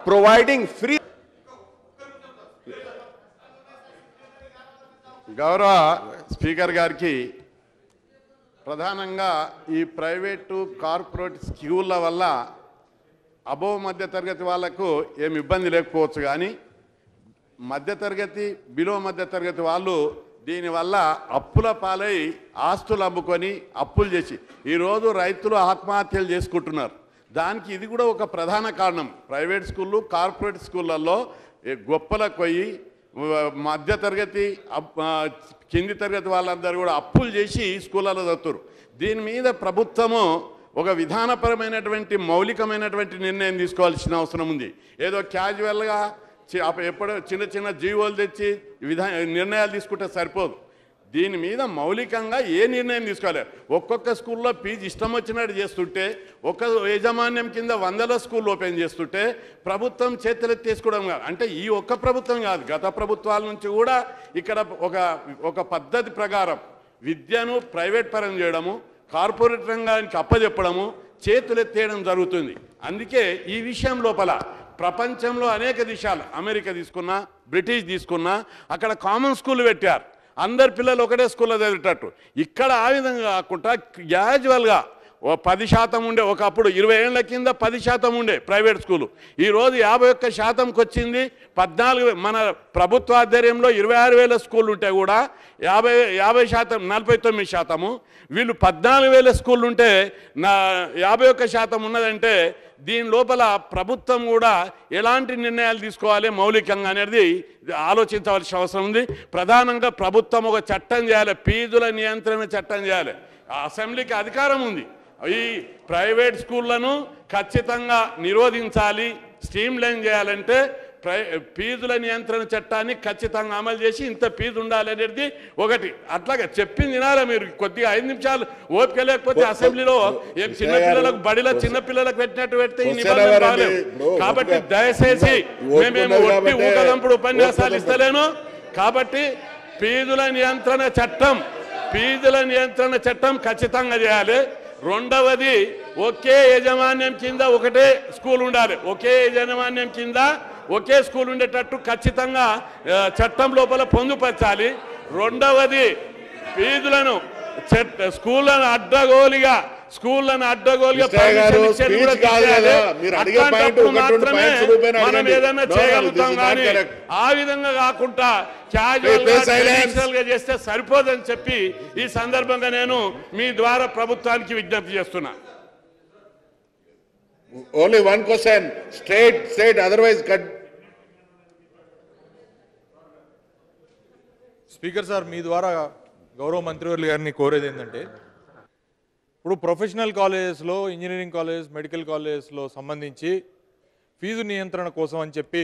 providing free. గౌరవ speaker గారికి ప్రధానంగా ఈ ప్రైవేటు కార్పొరేట్ స్కూళ్ళ వల్ల అబోవ్ మధ్యతరగతి వాళ్ళకు ఏమి ఇబ్బంది లేకపోవచ్చు, కానీ మధ్యతరగతి బిలో మధ్యతరగతి వాళ్ళు దీనివల్ల అప్పుల పాలై ఆస్తులు అమ్ముకొని అప్పులు చేసి ఈరోజు రైతులు ఆత్మహత్యలు చేసుకుంటున్నారు. దానికి ఇది కూడా ఒక ప్రధాన కారణం. ప్రైవేట్ స్కూళ్ళు కార్పొరేట్ స్కూళ్ళల్లో గొప్పలకు పోయి మధ్యతరగతి కింది తరగతి వాళ్ళందరూ కూడా అప్పులు చేసి స్కూళ్ళలో చదువుతారు. దీని మీద ప్రభుత్వము ఒక విధానపరమైనటువంటి మౌలికమైనటువంటి నిర్ణయం తీసుకోవాల్సిన అవసరం ఉంది. ఏదో క్యాజువల్గా ఎప్పుడో చిన్న చిన్న జీవోలు తెచ్చి నిర్ణయాలు తీసుకుంటే సరిపోదు. దీని మీద మౌలికంగా ఏ నిర్ణయం తీసుకోవాలి. ఒక్కొక్క స్కూల్లో ఫీజు ఇష్టం వచ్చినట్టు చేస్తుంటే, ఒక యాజమాన్యం కింద 100 స్కూళ్ళు ఓపెన్ చేస్తుంటే ప్రభుత్వం చేతులెత్తేసుకోవడం కాదు. అంటే ఈ ఒక్క ప్రభుత్వం కాదు, గత ప్రభుత్వాల నుంచి కూడా ఇక్కడ ఒక పద్ధతి ప్రకారం విద్యను ప్రైవేట్ పరం చేయడము, కార్పొరేట్ రంగానికి అప్పచెప్పడము, చేతులెత్తేయడం జరుగుతుంది. అందుకే ఈ విషయం లోపల ప్రపంచంలో అనేక దేశాలు, అమెరికా తీసుకున్నా, బ్రిటిష్ తీసుకున్నా, అక్కడ కామన్ స్కూల్ పెట్టారు. అందరు పిల్లలు ఒకటే స్కూల్లో చదివేటట్టు. ఇక్కడ ఆ విధంగా కాకుండా గ్రాడ్యువల్గా 10% ఉండే, ఒకప్పుడు 20 ఏళ్ల కింద 10% ఉండే ప్రైవేట్ స్కూలు, ఈరోజు 51%కి వచ్చింది. 14 మన ప్రభుత్వ ఆధ్వర్యంలో 26,000 స్కూళ్ళు ఉంటే కూడా 50% 49%. వీళ్ళు 14,000 స్కూళ్ళు ఉంటే 51% ఉన్నదంటే దీని లోపల ప్రభుత్వం కూడా ఎలాంటి నిర్ణయాలు తీసుకోవాలి మౌలికంగా అనేది ఆలోచించవలసిన అవసరం ఉంది. ప్రధానంగా ప్రభుత్వం ఒక చట్టం చేయాలి, ఫీజుల నియంత్రణ చట్టం చేయాలి. అసెంబ్లీకి అధికారం ఉంది. ఈ ప్రైవేట్ స్కూళ్లను ఖచ్చితంగా నిరోధించాలి, స్ట్రీమ్ లైన్ చేయాలంటే ఫీజుల నియంత్రణ చట్టాన్ని ఖచ్చితంగా అమలు చేసి ఇంత ఫీజు ఉండాలి అనేది ఒకటి. అట్లాగే చెప్పింది వినాలి మీరు. కొద్దిగా 5 నిమిషాలు ఓపిక లేకపోతే అసెంబ్లీలో ఏం చిన్నపిల్లలకు బడిలో చిన్నపిల్లలకు పెట్టినట్టు పెడితే ఈ నిబంధనలు కాలేవు. కాబట్టి దయచేసి మేమేమి ఒట్టి ఊకదంపుడు ఉపన్యాసాలు ఇస్తలేను. కాబట్టి ఫీజుల నియంత్రణ చట్టం ఖచ్చితంగా చేయాలి. రెండవది, ఒకే యాజమాన్యం కింద ఒకటే స్కూల్ ఉండాలి. ఒకే యాజమాన్యం కింద ఒకే స్కూల్ ఉండేటట్టు ఖచ్చితంగా చట్టం లోపల పొందుపరచాలి. రెండవది, ఫీజులను స్కూళ్ళను అడ్డగోలుగా మాత్రమే మనం ఏదైనా చేయగలుగుతాం. కానీ ఆ విధంగా కాకుండా క్యాజువల్ గా చేస్తే సరిపోదని చెప్పి ఈ సందర్భంగా నేను మీ ద్వారా ప్రభుత్వానికి విజ్ఞప్తి చేస్తున్నా. Only one question, straight, otherwise cut. Speaker sir, మీ ద్వారా గౌరవ మంత్రివర్యులు గారిని కోరేది ఏంటంటే, ఇప్పుడు ప్రొఫెషనల్ కాలేజెస్లో, ఇంజనీరింగ్ కాలేజ్, మెడికల్ కాలేజెస్లో సంబంధించి ఫీజు నియంత్రణ కోసం అని చెప్పి